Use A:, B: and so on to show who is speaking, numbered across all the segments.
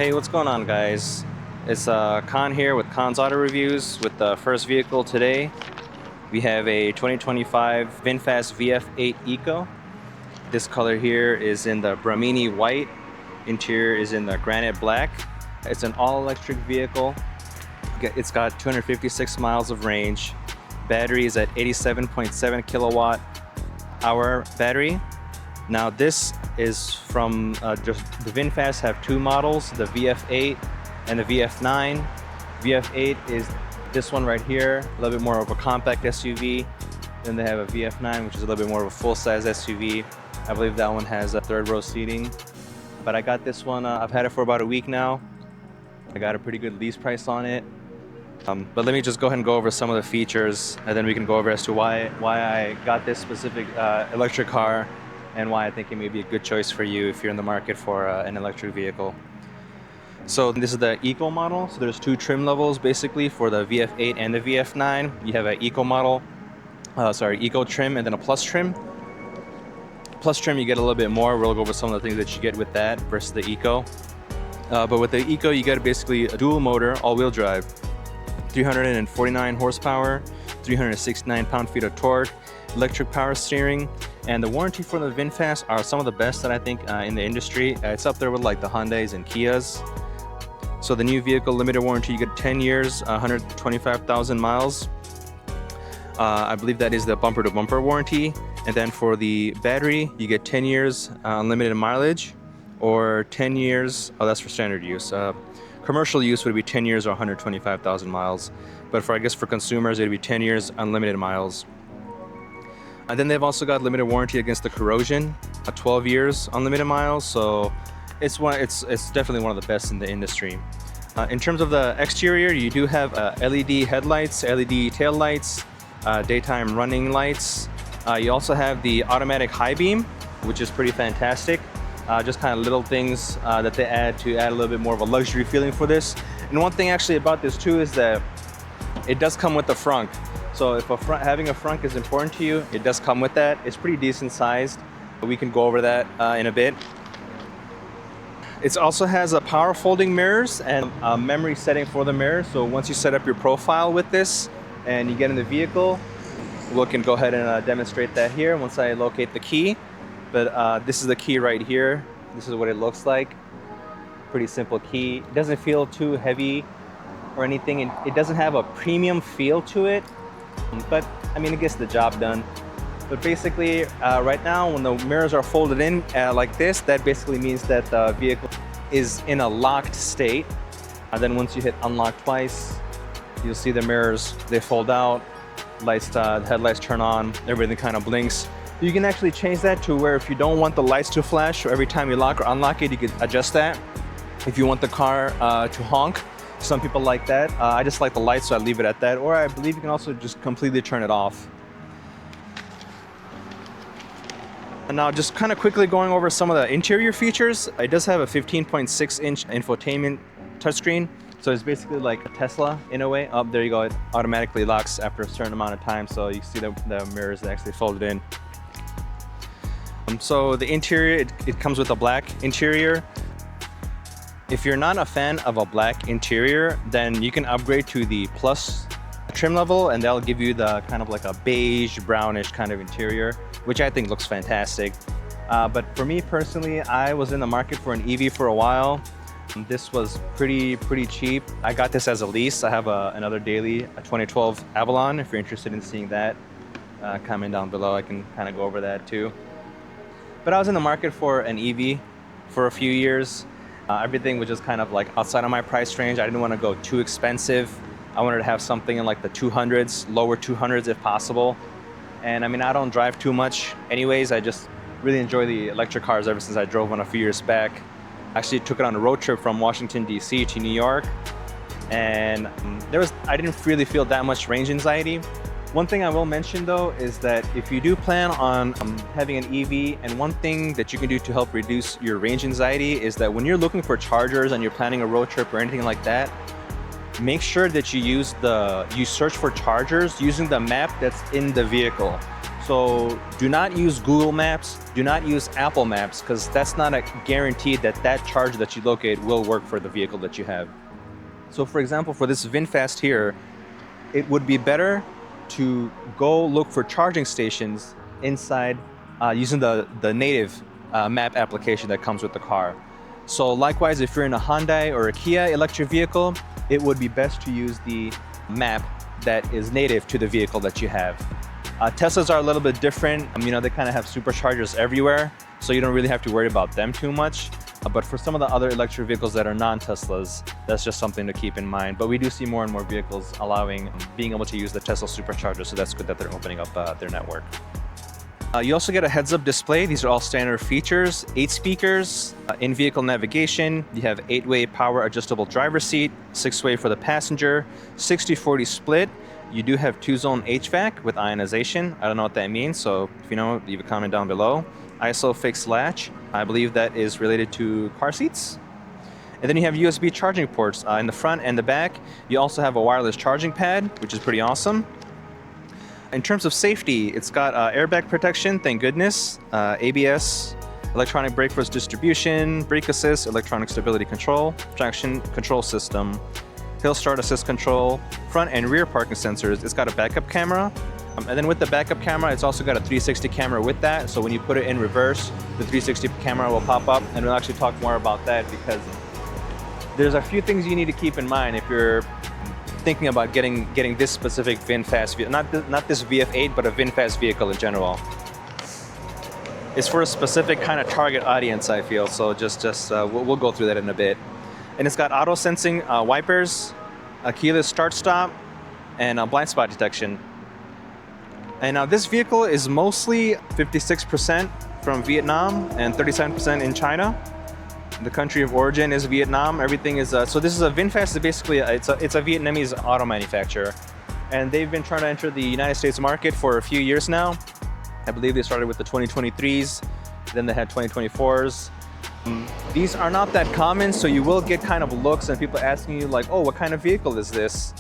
A: Hey, what's going on, guys? It's Khan here with Khan's Auto Reviews with the first vehicle today. We have a 2025 Vinfast VF8 Eco. This color here is in the Brahminy White. Interior is in the Granite Black. It's an all-electric vehicle. It's got 256 miles of range. Battery is at 87.7 kilowatt hour battery. Now this is from just the Vinfast have two models, the VF8 and the VF9. VF8 is this one right here, a little bit more of a compact SUV. Then they have a VF9, which is a little bit more of a full-size SUV. I believe that one has a third row seating. But I got this one, I've had it for about a week now. I got a pretty good lease price on it. But let me just go ahead and go over some of the features, and then we can go over as to why I got this specific electric car and why I think it may be a good choice for you if you're in the market for an electric vehicle. So this is the Eco model. So there's two trim levels basically for the VF8 and the VF9. You have an Eco model, Eco trim, and then a Plus trim. Plus trim, you get a little bit more. We'll go over some of the things that you get with that versus the Eco. But with the Eco, you get basically a dual motor, all-wheel drive, 349 horsepower, 369 pound-feet of torque, electric power steering, and the warranty for the Vinfast are some of the best that I think in the industry. It's up there with like the Hyundais and Kias. So the new vehicle limited warranty, you get 10 years, 125,000 miles. I believe that is the bumper-to-bumper warranty. And then for the battery, you get 10 years unlimited mileage, or 10 years, oh, that's for standard use. Commercial use would be 10 years or 125,000 miles. But I guess for consumers, it'd be 10 years unlimited miles. And then they've also got limited warranty against the corrosion, 12 years unlimited miles. So it's definitely one of the best in the industry. In terms of the exterior, you do have LED headlights, LED tail lights, daytime running lights. You also have the automatic high beam, which is pretty fantastic. Just kind of little things that they add to add a little bit more of a luxury feeling for this. And one thing actually about this too is that it does come with the frunk. So if having a frunk is important to you, it does come with that. It's pretty decent sized. We can go over that in a bit. It also has a power folding mirrors and a memory setting for the mirror. So once you set up your profile with this and you get in the vehicle, we can go ahead and demonstrate that here once I locate the key. But this is the key right here. This is what it looks like. Pretty simple key. It doesn't feel too heavy or anything. It doesn't have a premium feel to it, but I mean, it gets the job done. But basically, right now, when the mirrors are folded in like this, that basically means that the vehicle is in a locked state. And then once you hit unlock twice, you'll see the mirrors, they fold out, lights, the headlights turn on, everything kind of blinks. You can actually change that to where if you don't want the lights to flash, or every time you lock or unlock it, you can adjust that. If you want the car to honk, some people like that. I just like the lights, so I leave it at that. Or I believe you can also just completely turn it off. And now just kind of quickly going over some of the interior features. It does have a 15.6-inch infotainment touchscreen. So it's basically like a Tesla in a way. Oh, there you go. It automatically locks after a certain amount of time. So you see the mirrors that actually folded in. So the interior, it comes with a black interior. If you're not a fan of a black interior, then you can upgrade to the Plus trim level, and that'll give you the kind of like a beige, brownish kind of interior, which I think looks fantastic. But for me personally, I was in the market for an EV for a while. This was pretty cheap. I got this as a lease. I have another daily, a 2012 Avalon. If you're interested in seeing that, comment down below. I can kind of go over that too. But I was in the market for an EV for a few years. Everything was just kind of like outside of my price range. I didn't want to go too expensive. I wanted to have something in like the 200s, lower 200s if possible. And I mean, I don't drive too much anyways. I just really enjoy the electric cars ever since I drove one a few years back. Actually took it on a road trip from Washington, D.C. to New York. And I didn't really feel that much range anxiety. One thing I will mention though is that if you do plan on having an EV, and one thing that you can do to help reduce your range anxiety is that when you're looking for chargers and you're planning a road trip or anything like that, make sure that you search for chargers using the map that's in the vehicle. So So do not use Google Maps, do not use Apple Maps, because that's not a guarantee that that charger that you locate will work for the vehicle that you have. So for example, for this VinFast here, it would be better to go look for charging stations inside using the native map application that comes with the car. So likewise, if you're in a Hyundai or a Kia electric vehicle, it would be best to use the map that is native to the vehicle that you have. Teslas are a little bit different. You know, they kind of have superchargers everywhere, so you don't really have to worry about them too much. But for some of the other electric vehicles that are non-Teslas, that's just something to keep in mind. But we do see more and more vehicles being able to use the Tesla supercharger, so that's good that they're opening up their network. You also get a heads-up display. These are all standard features. 8 speakers, in-vehicle navigation. You have 8-way power adjustable driver seat, 6-way for the passenger, 60-40 split. You do have 2-zone HVAC with ionization. I don't know what that means, so if you know, leave a comment down below. ISO fixed latch. I believe that is related to car seats. And then you have USB charging ports in the front and the back. You also have a wireless charging pad, which is pretty awesome. In terms of safety, it's got airbag protection, thank goodness, ABS, electronic brake force distribution, brake assist, electronic stability control, traction control system, hill start assist control, front and rear parking sensors. It's got a backup camera. And then with the backup camera, it's also got a 360 camera with that. So when you put it in reverse, the 360 camera will pop up, and we'll actually talk more about that because there's a few things you need to keep in mind if you're thinking about getting this specific VinFast vehicle, not this VF8, but a VinFast vehicle in general. It's for a specific kind of target audience, I feel. So we'll go through that in a bit. And it's got auto sensing wipers, a keyless start stop, and a blind spot detection. And now this vehicle is mostly 56% from Vietnam and 37% in China. The country of origin is Vietnam. Everything is so this is a VinFast. Basically, it's a Vietnamese auto manufacturer, and they've been trying to enter the United States market for a few years now. I believe they started with the 2023s, then they had 2024s. These are not that common, so you will get kind of looks and people asking you like, "Oh, what kind of vehicle is this?"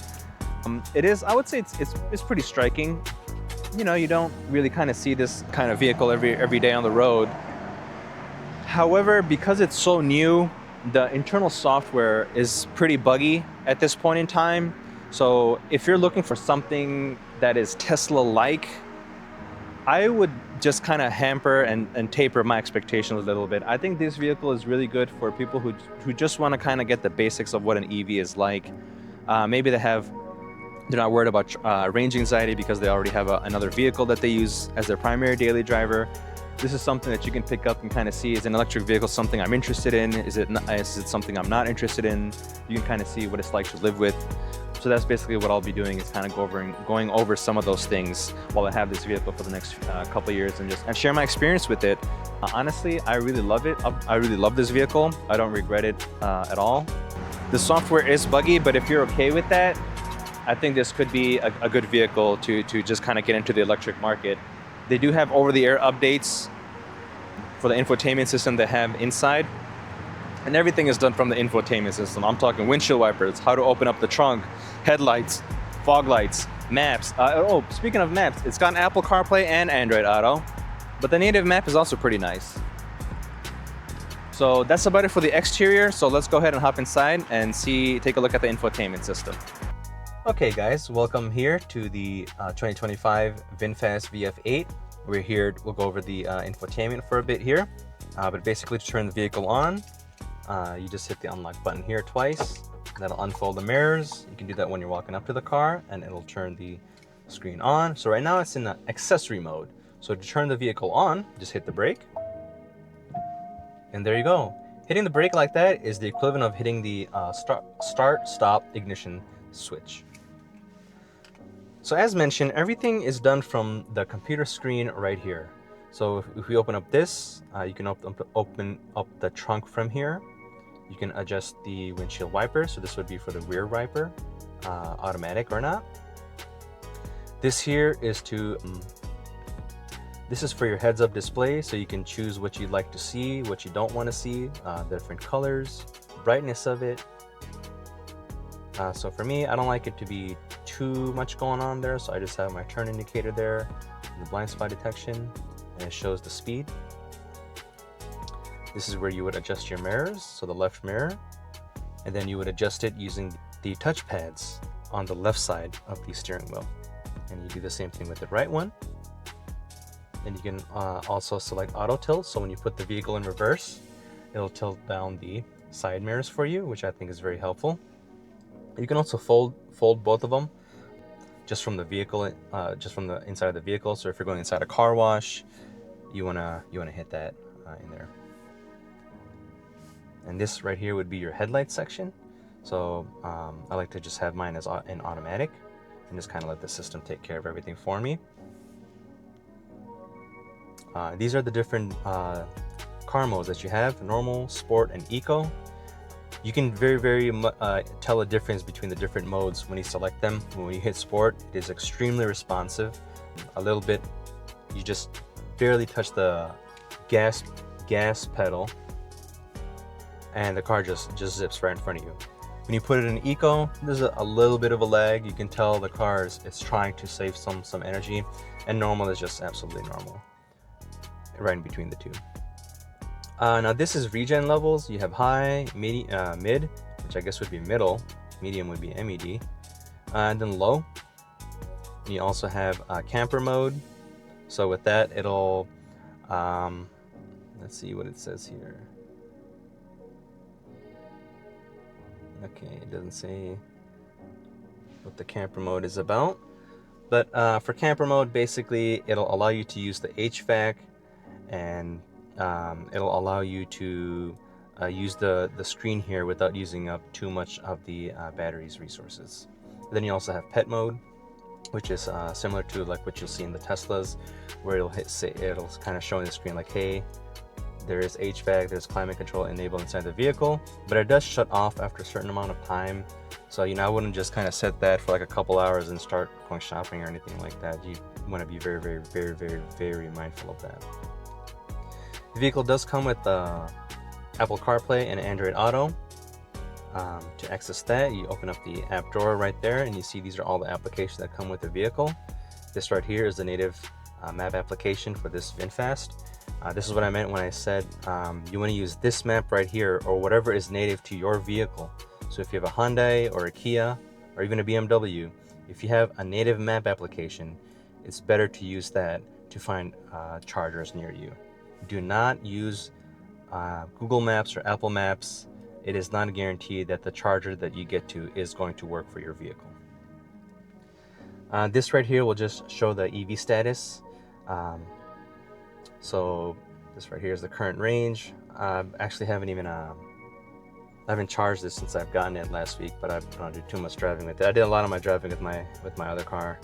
A: It is. I would say it's pretty striking. You know, you don't really kind of see this kind of vehicle every day on the road. However, because it's so new, the internal software is pretty buggy at this point in time. So if you're looking for something that is Tesla-like, I would just kind of hamper and taper my expectations a little bit. I think this vehicle is really good for people who just want to kind of get the basics of what an EV is like. Maybe they're not worried about range anxiety because they already have another vehicle that they use as their primary daily driver. This is something that you can pick up and kind of see, is an electric vehicle something I'm interested in? Is it something I'm not interested in? You can kind of see what it's like to live with. So that's basically what I'll be doing, is kind of going over some of those things while I have this vehicle for the next couple of years and share my experience with it. Honestly, I really love it. I really love this vehicle. I don't regret it at all. The software is buggy, but if you're okay with that, I think this could be a good vehicle to just kind of get into the electric market. They do have over-the-air updates for the infotainment system they have inside. And everything is done from the infotainment system. I'm talking windshield wipers, how to open up the trunk, headlights, fog lights, maps. Oh, speaking of maps, it's got an Apple CarPlay and Android Auto. But the native map is also pretty nice. So that's about it for the exterior. So let's go ahead and hop inside and take a look at the infotainment system. Okay guys, welcome here to the 2025 VinFast VF8. We'll go over the infotainment for a bit here. But basically, to turn the vehicle on, you just hit the unlock button here twice. That'll unfold the mirrors. You can do that when you're walking up to the car and it'll turn the screen on. So right now it's in the accessory mode. So to turn the vehicle on, just hit the brake. And there you go. Hitting the brake like that is the equivalent of hitting the start, stop, ignition switch. So as mentioned, everything is done from the computer screen right here. So if we open up this, you can open up the trunk from here. You can adjust the windshield wiper. So this would be for the rear wiper, automatic or not. This here is this is for your heads-up display. So you can choose what you'd like to see, what you don't want to see, the different colors, brightness of it. So for me, I don't like it to be too much going on there, so I just have my turn indicator there, the blind spot detection, and it shows the speed. This is where you would adjust your mirrors, so the left mirror, and then you would adjust it using the touch pads on the left side of the steering wheel. And you do the same thing with the right one. And you can also select auto tilt, so when you put the vehicle in reverse, it'll tilt down the side mirrors for you, which I think is very helpful. You can also fold both of them just from the vehicle, just from the inside of the vehicle. So if you're going inside a car wash, you wanna hit that in there. And this right here would be your headlight section. So I like to just have mine as in automatic and just kind of let the system take care of everything for me. These are the different car modes that you have: normal, sport, and eco. You can very tell a difference between the different modes when you select them. When you hit sport, it is extremely responsive. A little bit, you just barely touch the gas pedal and the car just zips right in front of you. When you put it in eco, there's a little bit of a lag. You can tell the car is trying to save some energy, and normal is just absolutely normal, right in between the two. Now this is regen levels. You have high, mid, which I guess would be middle, medium would be MED, and then low. You also have camper mode. So with that, it'll, let's see what it says here. Okay, it doesn't say what the camper mode is about. But for camper mode, basically, it'll allow you to use the HVAC, and it'll allow you to use the screen here without using up too much of the battery's resources. Then you also have pet mode, which is similar to like what you'll see in the Teslas, where it'll kind of show on the screen like, hey, there is HVAC, there's climate control enabled inside the vehicle, but it does shut off after a certain amount of time. So, I wouldn't just kind of set that for like a couple hours and start going shopping or anything like that. You want to be very mindful of that. The vehicle does come with Apple CarPlay and Android Auto. To access that, you open up the app drawer right there, and you see these are all the applications that come with the vehicle. This right here is the native map application for this VinFast. This is what I meant when I said you want to use this map right here, or whatever is native to your vehicle. So if you have a Hyundai or a Kia or even a BMW, if you have a native map application, it's better to use that to find chargers near you. Do not use Google Maps or Apple Maps. It is not guaranteed that the charger that you get to is going to work for your vehicle. This right here will just show the EV status. So this right here is the current range. I actually haven't charged this since I've gotten it last week, but I don't do too much driving with it. I did a lot of my driving with my other car.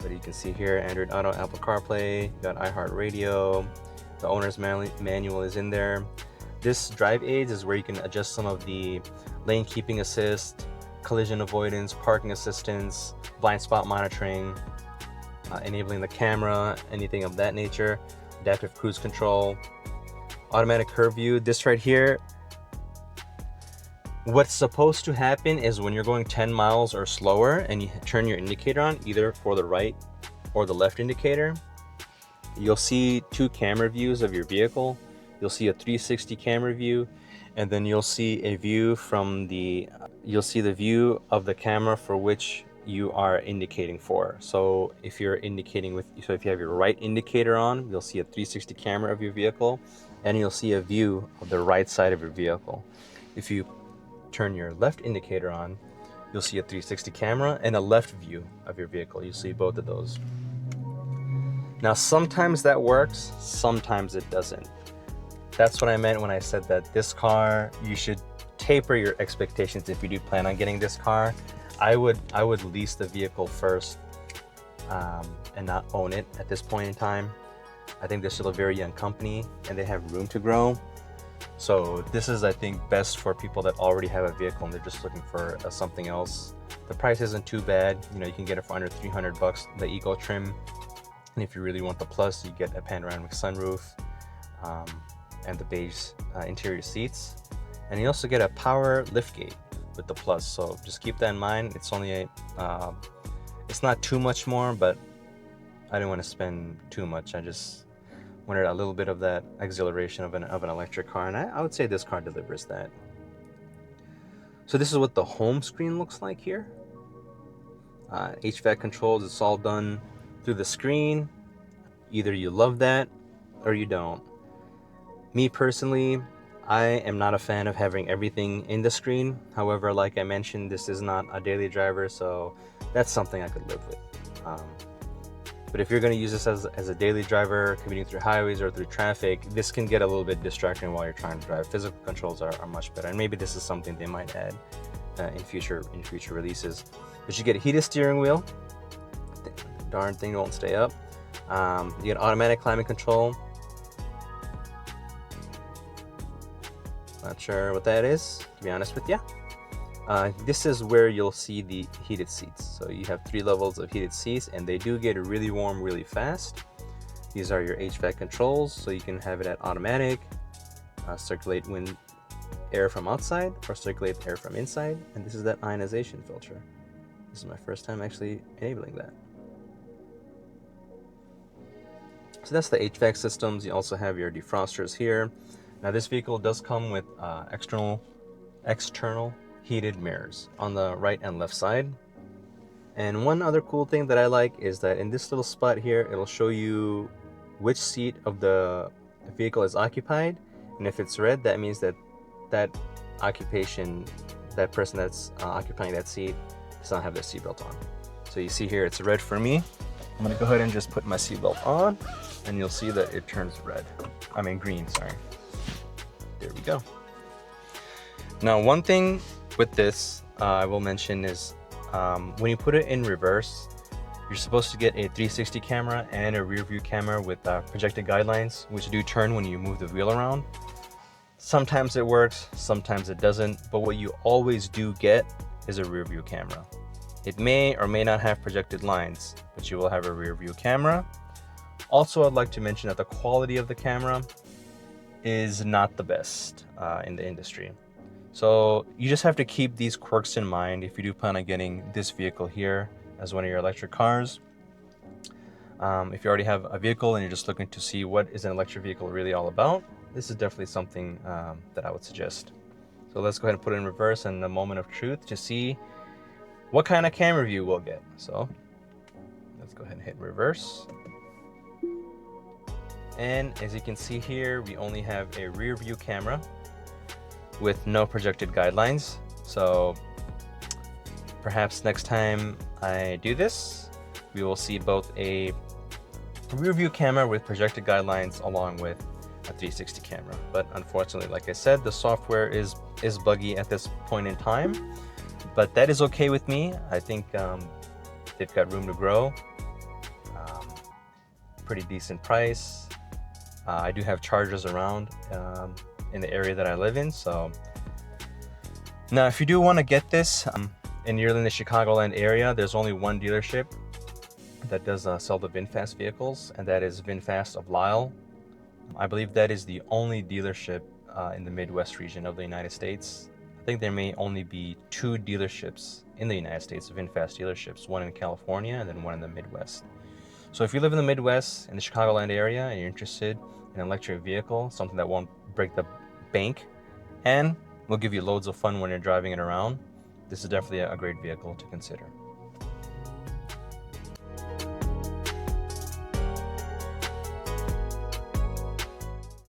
A: But you can see here, Android Auto, Apple CarPlay, you got iHeartRadio, the owner's manual is in there. This drive aids is where you can adjust some of the lane keeping assist, collision avoidance, parking assistance, blind spot monitoring, enabling the camera, anything of that nature, adaptive cruise control, automatic curve view. This right here, what's supposed to happen is when you're going 10 miles or slower and you turn your indicator on, either for the right or the left indicator, you'll see two camera views of your vehicle. You'll see a 360 camera view, and then you'll see a view from the view of the camera for which you are indicating for. So if you're indicating if you have your right indicator on, you'll see a 360 camera of your vehicle, and you'll see a view of the right side of your vehicle. If you turn your left indicator on, you'll see a 360 camera and a left view of your vehicle. You see both of those. Now sometimes that works, sometimes it doesn't. That's what I meant when I said that this car, you should taper your expectations if you do plan on getting this car. I would lease the vehicle first and not own it at this point in time. I think they're still a very young company and they have room to grow. So this is, I think, best for people that already have a vehicle and they're just looking for something else. The price isn't too bad. You can get it for under $300, the Eco trim. And if you really want the plus, you get a panoramic sunroof and the beige interior seats. And you also get a power liftgate. with the Plus. So just keep that in mind. It's only it's not too much more, but I didn't want to spend too much. I just wanted a little bit of that exhilaration of an electric car, and I would say this car delivers that. So this is what the home screen looks like here. HVAC controls, it's all done through the screen. Either you love that or you don't. Me personally, I am not a fan of having everything in the screen. However, like I mentioned, this is not a daily driver, so that's something I could live with. But if you're going to use this as a daily driver, commuting through highways or through traffic, this can get a little bit distracting while you're trying to drive. Physical controls are much better, and maybe this is something they might add in future releases. But you get a heated steering wheel. Darn thing won't stay up. You get automatic climate control. Not sure what that is, to be honest with you. This is where you'll see the heated seats. So you have 3 levels of heated seats, and they do get really warm really fast. These are your HVAC controls, so you can have it at automatic, circulate air from outside or circulate air from inside. And this is that ionization filter. This is my first time actually enabling that. So that's the HVAC systems. You also have your defrosters here. Now this vehicle does come with external heated mirrors on the right and left side. And one other cool thing that I like is that in this little spot here, it'll show you which seat of the vehicle is occupied. And if it's red, that means that that person that's occupying that seat does not have their seatbelt on. So you see here, it's red for me. I'm gonna go ahead and just put my seatbelt on, and you'll see that it turns green, sorry. There we go. Now, one thing with this I will mention is when you put it in reverse, you're supposed to get a 360 camera and a rear view camera with projected guidelines, which do turn when you move the wheel around. Sometimes it works, sometimes it doesn't, but what you always do get is a rear view camera. It may or may not have projected lines, but you will have a rear view camera. Also, I'd like to mention that the quality of the camera is not the best in the industry. So you just have to keep these quirks in mind if you do plan on getting this vehicle here as one of your electric cars. If you already have a vehicle and you're just looking to see what is an electric vehicle really all about, this is definitely something that I would suggest. So let's go ahead and put it in reverse and a moment of truth to see what kind of camera view we'll get. So let's go ahead and hit reverse. And as you can see here, we only have a rear view camera with no projected guidelines. So perhaps next time I do this, we will see both a rear view camera with projected guidelines along with a 360 camera. But unfortunately, like I said, the software is buggy at this point in time, but that is okay with me. I think they've got room to grow. Pretty decent price. I do have chargers around in the area that I live in. So now if you do want to get this and you're in the Chicagoland area, there's only one dealership that does sell the Vinfast vehicles, and that is Vinfast of Lisle. I believe that is the only dealership in the Midwest region of the United States. I think there may only be 2 dealerships in the United States, Vinfast dealerships, one in California and then one in the Midwest. So if you live in the Midwest, in the Chicagoland area, and you're interested in an electric vehicle, something that won't break the bank and will give you loads of fun when you're driving it around, this is definitely a great vehicle to consider.